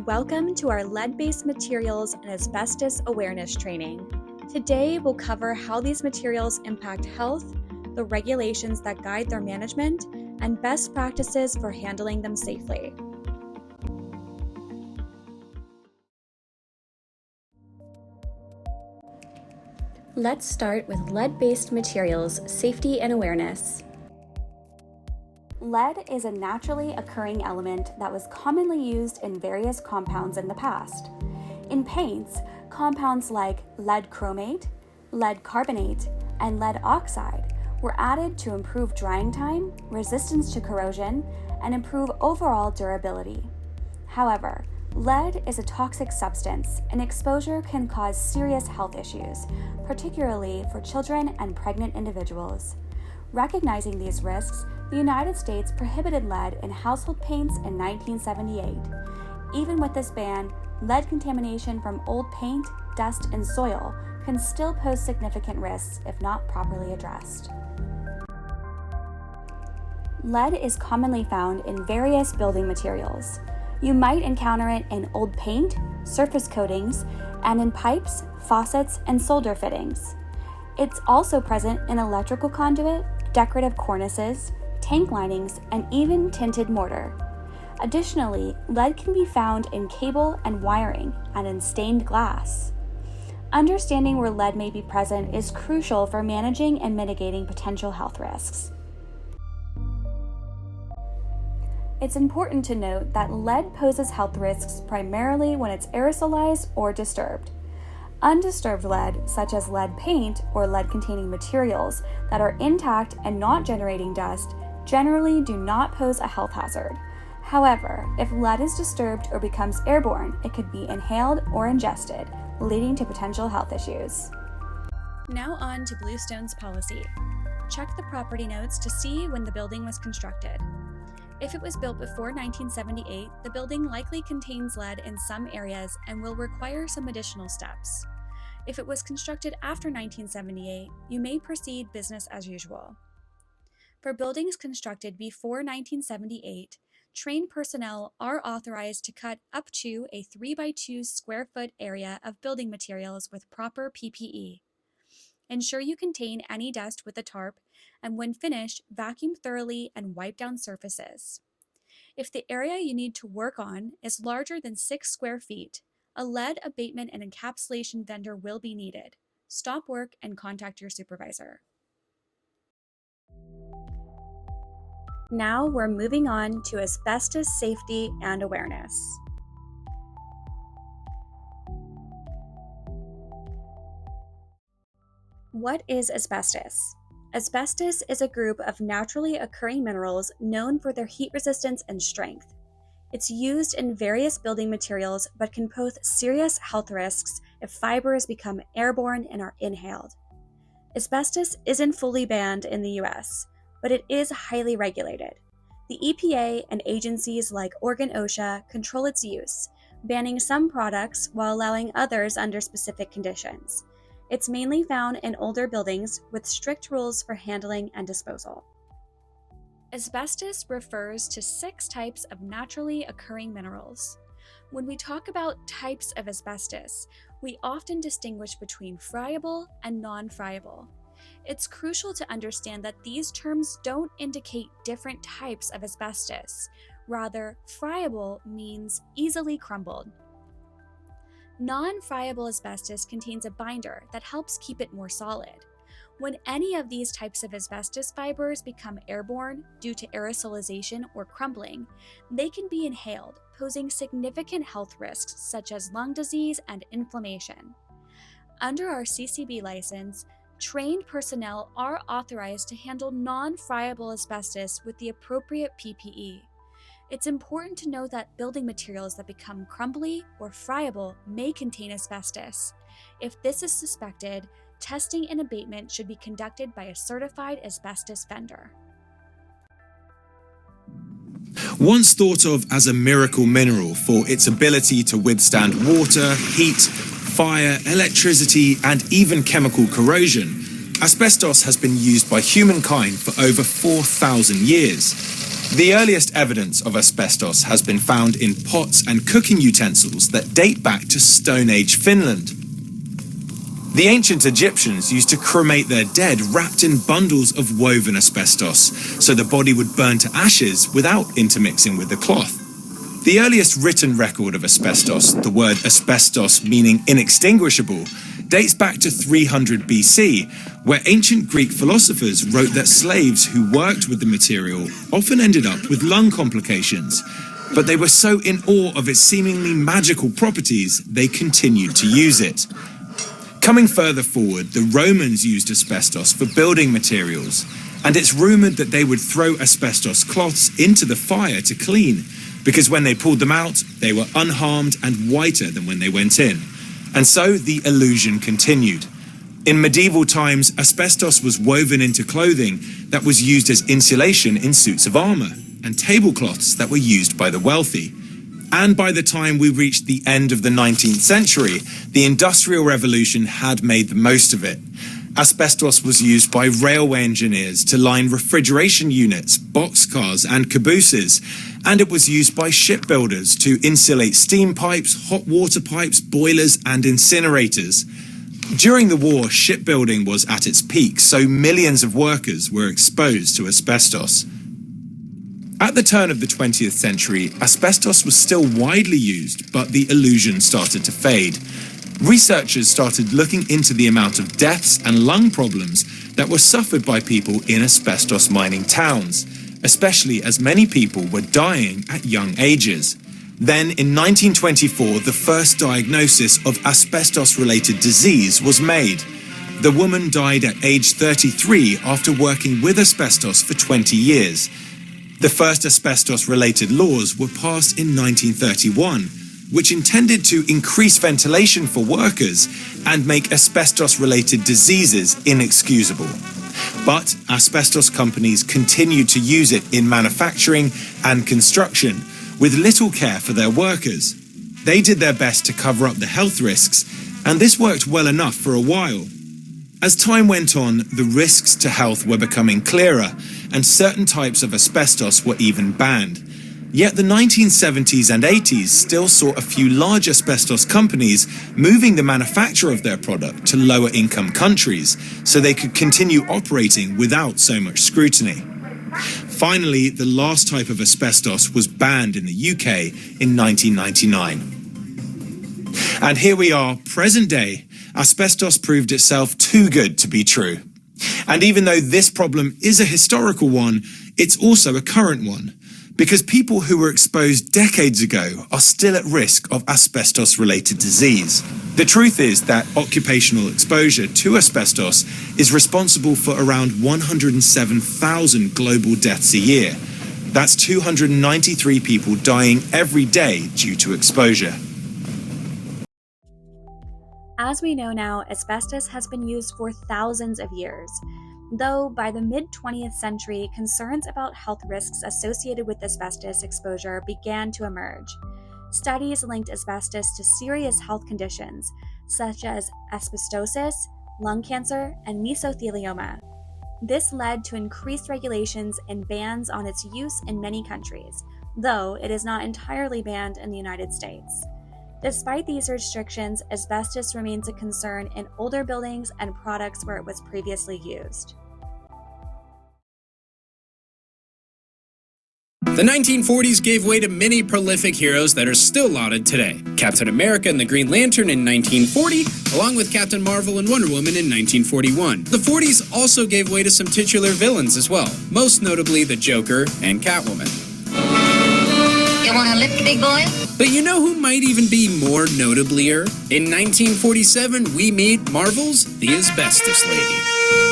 Welcome to our lead-based materials and asbestos awareness training. Today, we'll cover how these materials impact health, the regulations that guide their management, and best practices for handling them safely. Let's start with lead-based materials, safety and awareness. Lead is a naturally occurring element that was commonly used in various compounds in the past. In paints, compounds like lead chromate, lead carbonate, and lead oxide were added to improve drying time, resistance to corrosion, and improve overall durability. However, lead is a toxic substance, and exposure can cause serious health issues, particularly for children and pregnant individuals. Recognizing these risks, the United States prohibited lead in household paints in 1978. Even with this ban, lead contamination from old paint, dust, and soil can still pose significant risks if not properly addressed. Lead is commonly found in various building materials. You might encounter it in old paint, surface coatings, and in pipes, faucets, and solder fittings. It's also present in electrical conduit, decorative cornices, tank linings, and even tinted mortar. Additionally, lead can be found in cable and wiring and in stained glass. Understanding where lead may be present is crucial for managing and mitigating potential health risks. It's important to note that lead poses health risks primarily when it's aerosolized or disturbed. Undisturbed lead, such as lead paint or lead-containing materials that are intact and not generating dust, generally do not pose a health hazard. However, if lead is disturbed or becomes airborne, it could be inhaled or ingested, leading to potential health issues. Now on to Bluestone's policy. Check the property notes to see when the building was constructed. If it was built before 1978, the building likely contains lead in some areas and will require some additional steps. If it was constructed after 1978, you may proceed business as usual. For buildings constructed before 1978, trained personnel are authorized to cut up to a 3x2 square foot area of building materials with proper PPE. Ensure you contain any dust with a tarp, and when finished, vacuum thoroughly and wipe down surfaces. If the area you need to work on is larger than 6 square feet, a lead abatement and encapsulation vendor will be needed. Stop work and contact your supervisor. Now we're moving on to asbestos safety and awareness. What is asbestos? Asbestos is a group of naturally occurring minerals known for their heat resistance and strength. It's used in various building materials but can pose serious health risks if fibers become airborne and are inhaled. Asbestos isn't fully banned in the US, but it is highly regulated. The EPA and agencies like Oregon OSHA control its use, banning some products while allowing others under specific conditions. It's mainly found in older buildings with strict rules for handling and disposal. Asbestos refers to 6 types of naturally occurring minerals. When we talk about types of asbestos, we often distinguish between friable and non-friable. It's crucial to understand that these terms don't indicate different types of asbestos. Rather, friable means easily crumbled. Non-friable asbestos contains a binder that helps keep it more solid. When any of these types of asbestos fibers become airborne due to aerosolization or crumbling, they can be inhaled, posing significant health risks such as lung disease and inflammation. Under our CCB license, trained personnel are authorized to handle non-friable asbestos with the appropriate PPE. It's important to know that building materials that become crumbly or friable may contain asbestos. If this is suspected, testing and abatement should be conducted by a certified asbestos vendor. Once thought of as a miracle mineral for its ability to withstand water, heat, fire, electricity, and even chemical corrosion, asbestos has been used by humankind for over 4,000 years. The earliest evidence of asbestos has been found in pots and cooking utensils that date back to Stone Age Finland. The ancient Egyptians used to cremate their dead wrapped in bundles of woven asbestos, so the body would burn to ashes without intermixing with the cloth. The earliest written record of asbestos, the word asbestos meaning inextinguishable, dates back to 300 BC, where ancient Greek philosophers wrote that slaves who worked with the material often ended up with lung complications, but they were so in awe of its seemingly magical properties, they continued to use it. Coming further forward, the Romans used asbestos for building materials, and it's rumoured that they would throw asbestos cloths into the fire to clean, because when they pulled them out, they were unharmed and whiter than when they went in. And so the illusion continued. In medieval times, asbestos was woven into clothing that was used as insulation in suits of armour, and tablecloths that were used by the wealthy. And by the time we reached the end of the 19th century, the Industrial Revolution had made the most of it. Asbestos was used by railway engineers to line refrigeration units, boxcars and cabooses, and it was used by shipbuilders to insulate steam pipes, hot water pipes, boilers and incinerators. During the war, shipbuilding was at its peak, so millions of workers were exposed to asbestos. At the turn of the 20th century, asbestos was still widely used, but the illusion started to fade. Researchers started looking into the amount of deaths and lung problems that were suffered by people in asbestos mining towns, especially as many people were dying at young ages. Then, in 1924, the first diagnosis of asbestos-related disease was made. The woman died at age 33 after working with asbestos for 20 years. The first asbestos-related laws were passed in 1931, which intended to increase ventilation for workers and make asbestos-related diseases inexcusable. But asbestos companies continued to use it in manufacturing and construction, with little care for their workers. They did their best to cover up the health risks, and this worked well enough for a while. As time went on, the risks to health were becoming clearer, and certain types of asbestos were even banned. Yet the 1970s and 80s still saw a few large asbestos companies moving the manufacture of their product to lower-income countries, so they could continue operating without so much scrutiny. Finally, the last type of asbestos was banned in the UK in 1999. And here we are, present day. Asbestos proved itself too good to be true. And even though this problem is a historical one, it's also a current one, because people who were exposed decades ago are still at risk of asbestos-related disease. The truth is that occupational exposure to asbestos is responsible for around 107,000 global deaths a year. That's 293 people dying every day due to exposure. As we know now, asbestos has been used for thousands of years. Though by the mid-20th century, concerns about health risks associated with asbestos exposure began to emerge. Studies linked asbestos to serious health conditions, such as asbestosis, lung cancer, and mesothelioma. This led to increased regulations and bans on its use in many countries, though it is not entirely banned in the United States. Despite these restrictions, asbestos remains a concern in older buildings and products where it was previously used. The 1940s gave way to many prolific heroes that are still lauded today. Captain America and the Green Lantern in 1940, along with Captain Marvel and Wonder Woman in 1941. The 40s also gave way to some titular villains as well, most notably the Joker and Catwoman. You want to lift, big boy? But you know who might even be more notablier? In 1947, we meet Marvel's The Asbestos Lady.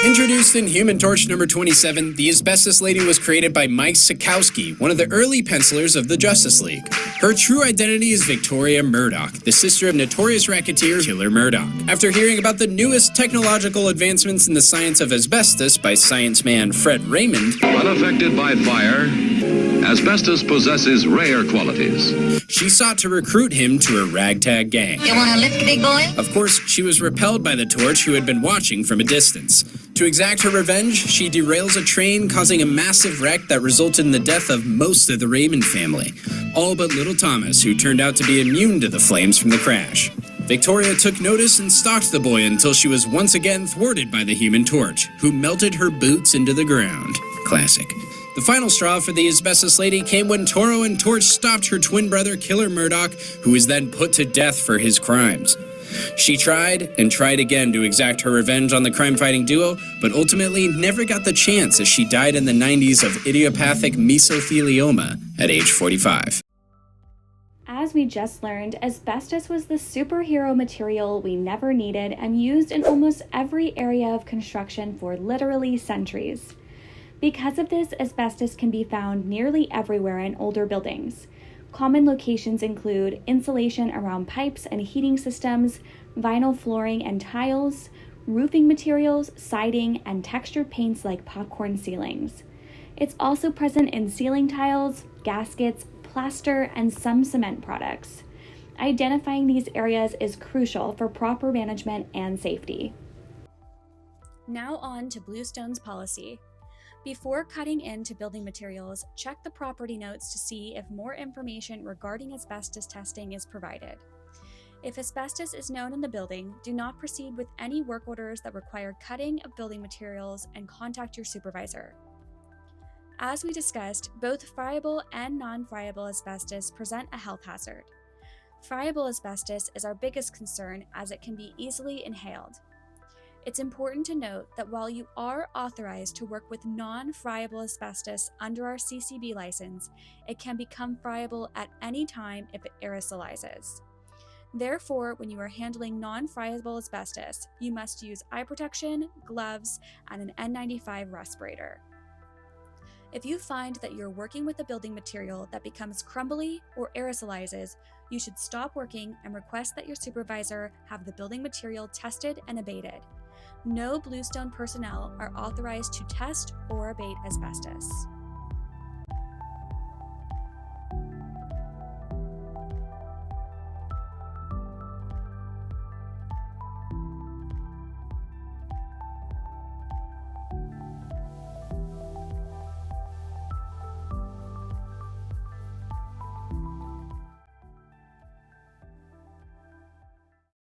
Introduced in Human Torch number 27, the Asbestos Lady was created by Mike Sekowsky, one of the early pencilers of the Justice League. Her true identity is Victoria Murdoch, the sister of notorious racketeer Killer Murdoch. After hearing about the newest technological advancements in the science of asbestos by science man Fred Raymond, unaffected by fire, asbestos possesses rare qualities. She sought to recruit him to her ragtag gang. You want to lift, big boy? Of course, she was repelled by the Torch, who had been watching from a distance. To exact her revenge, she derails a train, causing a massive wreck that resulted in the death of most of the Raymond family, all but little Thomas, who turned out to be immune to the flames from the crash. Victoria took notice and stalked the boy until she was once again thwarted by the Human Torch, who melted her boots into the ground. Classic. The final straw for the Asbestos Lady came when Toro and Torch stopped her twin brother, Killer Murdoch, who was then put to death for his crimes. She tried and tried again to exact her revenge on the crime-fighting duo, but ultimately never got the chance as she died in the 90s of idiopathic mesothelioma at age 45. As we just learned, asbestos was the superhero material we never needed and used in almost every area of construction for literally centuries. Because of this, asbestos can be found nearly everywhere in older buildings. Common locations include insulation around pipes and heating systems, vinyl flooring and tiles, roofing materials, siding, and textured paints like popcorn ceilings. It's also present in ceiling tiles, gaskets, plaster, and some cement products. Identifying these areas is crucial for proper management and safety. Now on to Bluestone's policy. Before cutting into building materials, check the property notes to see if more information regarding asbestos testing is provided. If asbestos is known in the building, do not proceed with any work orders that require cutting of building materials and contact your supervisor. As we discussed, both friable and non-friable asbestos present a health hazard. Friable asbestos is our biggest concern as it can be easily inhaled. It's important to note that while you are authorized to work with non-friable asbestos under our CCB license, it can become friable at any time if it aerosolizes. Therefore, when you are handling non-friable asbestos, you must use eye protection, gloves, and an N95 respirator. If you find that you're working with a building material that becomes crumbly or aerosolizes, you should stop working and request that your supervisor have the building material tested and abated. No Bluestone personnel are authorized to test or abate asbestos.